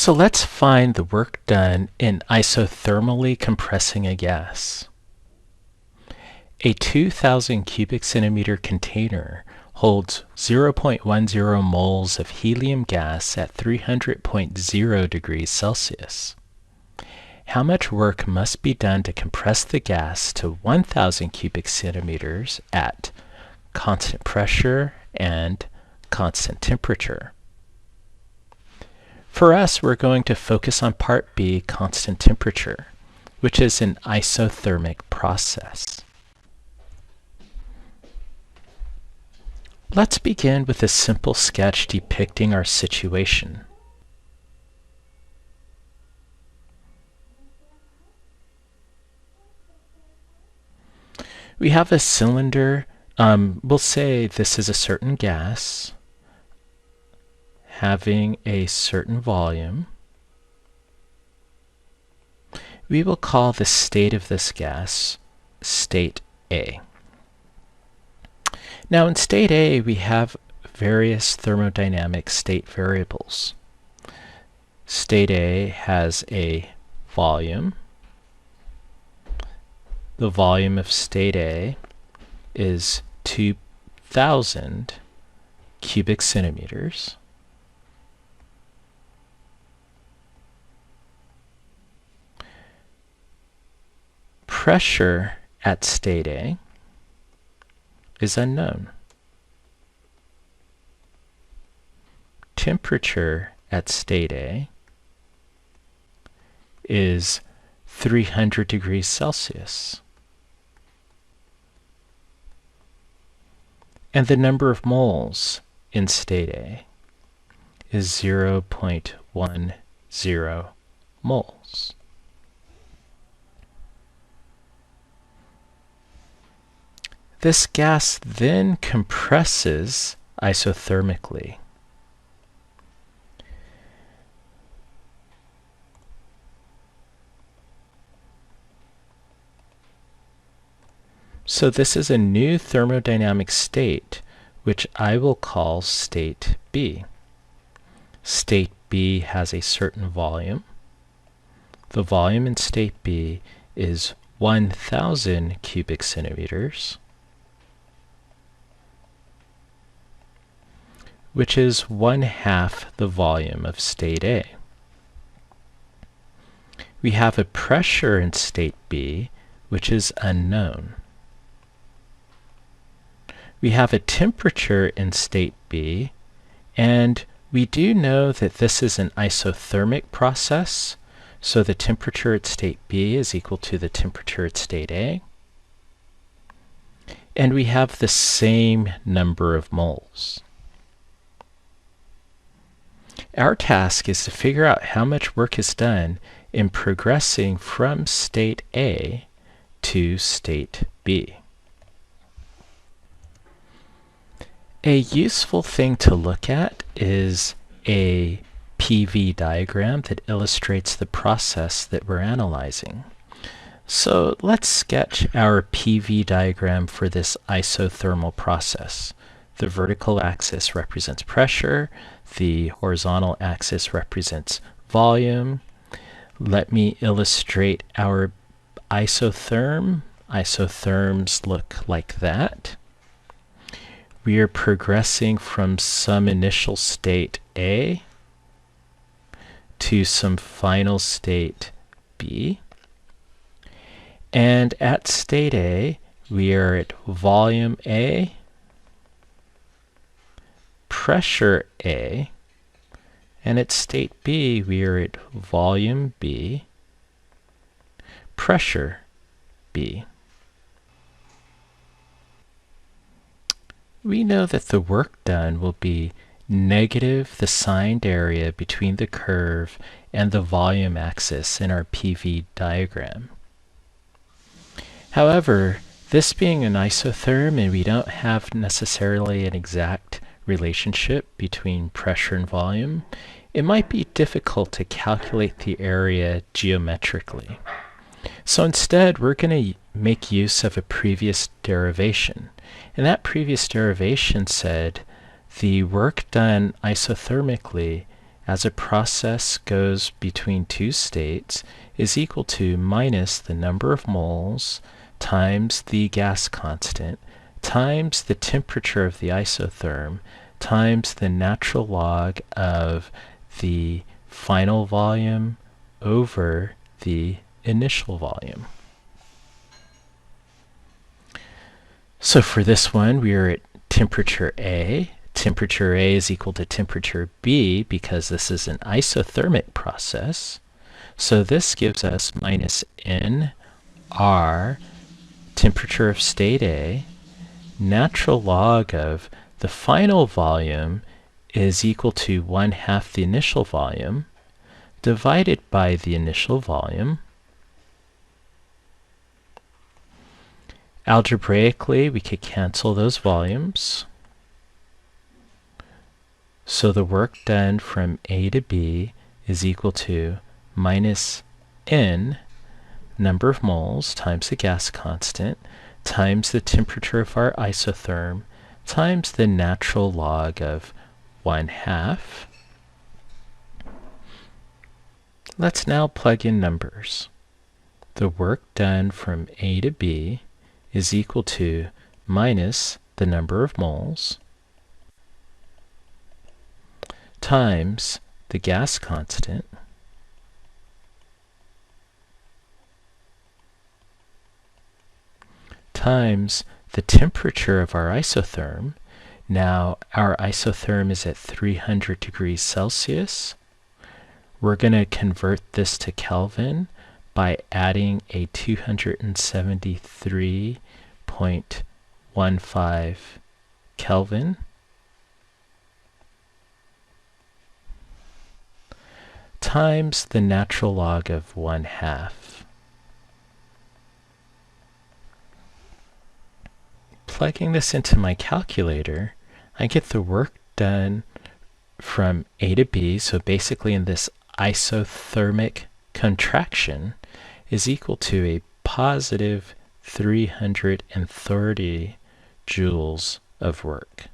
So let's find the work done in isothermally compressing a gas. A 2,000 cubic centimeter container holds 0.10 moles of helium gas at 300.0 degrees Celsius. How much work must be done to compress the gas to 1,000 cubic centimeters at constant pressure and constant temperature? For us, we're going to focus on part B, constant temperature, which is an isothermic process. Let's begin with a simple sketch depicting our situation. We have a cylinder. We'll say this is a certain gas having a certain volume. We will call the state of this gas state A. Now in state A, we have various thermodynamic state variables. State A has a volume. The volume of state A is 2,000 cubic centimeters. Pressure at state A is unknown. Temperature at state A is 300 degrees Celsius. And the number of moles in state A is 0.10 moles. This gas then compresses isothermically. So this is a new thermodynamic state, which I will call state B. State B has a certain volume. The volume in state B is 1,000 cubic centimeters, which is 1/2 the volume of state A. We have a pressure in state B, which is unknown. We have a temperature in state B, and we do know that this is an isothermic process, so the temperature at state B is equal to the temperature at state A. And we have the same number of moles. Our task is to figure out how much work is done in progressing from state A to state B. A useful thing to look at is a PV diagram that illustrates the process that we're analyzing. So let's sketch our PV diagram for this isothermal process. The vertical axis represents pressure. The horizontal axis represents volume. Let me illustrate our isotherm. Isotherms look like that. We are progressing from some initial state A to some final state B. And at state A, we are at volume A, pressure A, and at state B, we are at volume B, pressure B. We know that the work done will be negative the signed area between the curve and the volume axis in our PV diagram. However, this being an isotherm and we don't have necessarily an exact relationship between pressure and volume, it might be difficult to calculate the area geometrically. So instead, we're going to make use of a previous derivation. And that previous derivation said the work done isothermically as a process goes between two states is equal to minus the number of moles times the gas constant times the temperature of the isotherm times the natural log of the final volume over the initial volume. So for this one, we are at temperature A. Temperature A is equal to temperature B because this is an isothermic process. So this gives us minus nR, temperature of state A. Natural log of the final volume is equal to 1/2 the initial volume divided by the initial volume. Algebraically, we could cancel those volumes. So the work done from A to B is equal to minus N, number of moles, times the gas constant, times the temperature of our isotherm, times the natural log of 1/2. Let's now plug in numbers. The work done from A to B is equal to minus the number of moles times the gas constant times the temperature of our isotherm. Now our isotherm is at 300 degrees Celsius. We're going to convert this to Kelvin by adding a 273.15 Kelvin times the natural log of 1/2. Plugging this into my calculator, I get the work done from A to B, so basically in this isothermic contraction, is equal to a positive 330 joules of work.